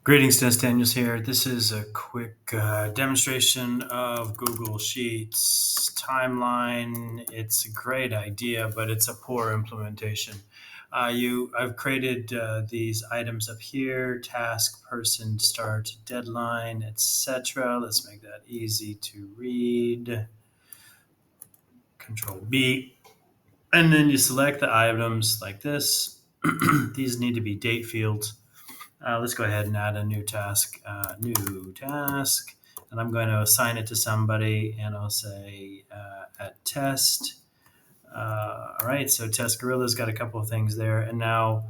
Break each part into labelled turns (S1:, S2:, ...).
S1: Greetings, Dennis Daniels here. This is a quick demonstration of Google Sheets timeline. It's a great idea, but it's a poor implementation. I've created these items up here: task, person, start, deadline, etc. Let's make that easy to read. Control B, and then you select the items like this. These need to be date fields. Let's go ahead and add a new task. And I'm going to assign it to somebody, and I'll say at test. All right, so test gorilla's got a couple of things there, and now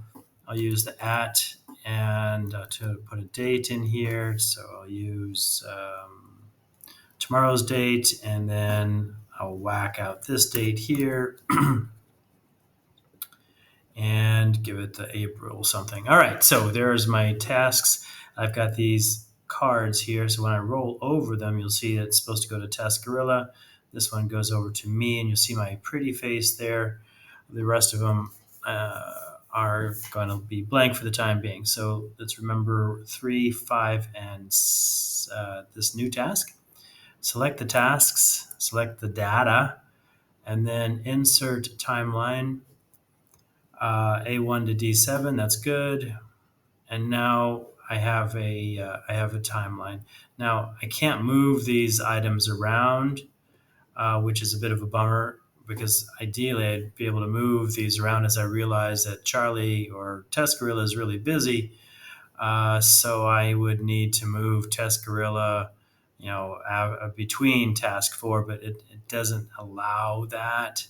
S1: I'll use the at and to put a date in here. So I'll use tomorrow's date, and then I'll whack out this date here. And give it the April something. All right, so there's my tasks. I've got these cards here, so when I roll over them, you'll see it's supposed to go to Task Gorilla. This one goes over to me, and you'll see my pretty face there. The rest of them are going to be blank for the time being. So let's remember 3, 5, and this new task. Select the tasks, select the data, and then insert timeline. A1 to D7, that's good. And now I have a timeline. Now I can't move these items around, which is a bit of a bummer because ideally I'd be able to move these around as I realize that Charlie or Test Gorilla is really busy. So I would need to move Test Gorilla, between task 4, but it doesn't allow that.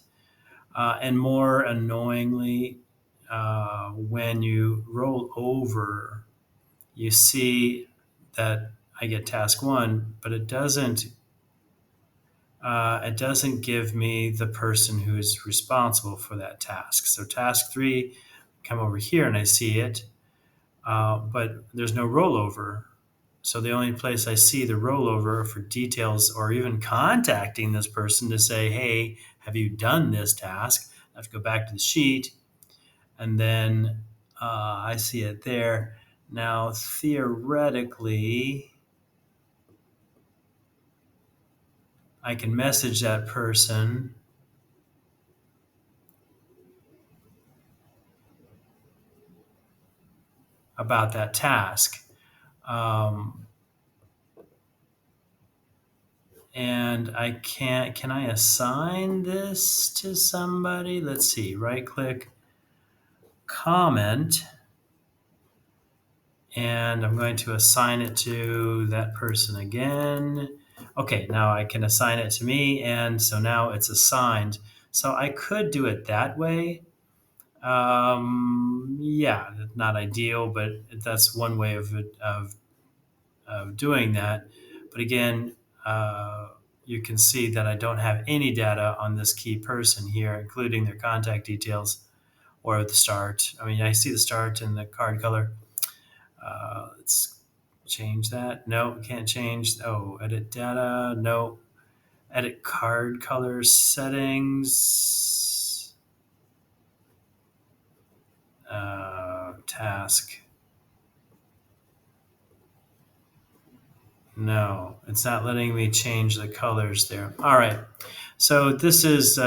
S1: And more annoyingly, when you roll over, you see that I get task 1, but it doesn't give me the person who is responsible for that task. So task 3, come over here and I see it, but there's no rollover. So the only place I see the rollover for details or even contacting this person to say, hey, have you done this task? I have to go back to the sheet, and then I see it there. Now, theoretically, I can message that person about that task. And can I assign this to somebody? Let's see, right click, comment, and I'm going to assign it to that person again. Okay, now I can assign it to me, and so now it's assigned. So I could do it that way. Yeah, not ideal, but that's one way of doing that. But again, you can see that I don't have any data on this key person here, including their contact details or the start. I mean, I see the start and the card color. Let's change that. No, can't change. Oh, edit data. No. Edit card color settings. Task. No, it's not letting me change the colors there. All right. So this is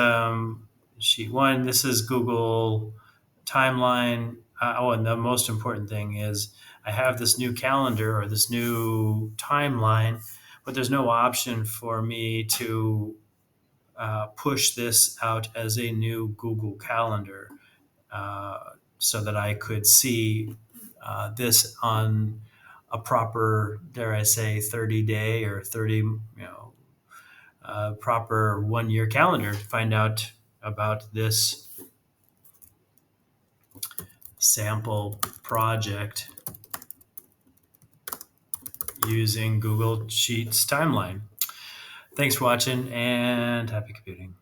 S1: sheet 1. This is Google timeline. And the most important thing is I have this new calendar or this new timeline, but there's no option for me to push this out as a new Google Calendar so that I could see this on a proper, dare I say, 30-day or 30, proper 1-year calendar to find out about this sample project using Google Sheets timeline. Thanks for watching and happy computing.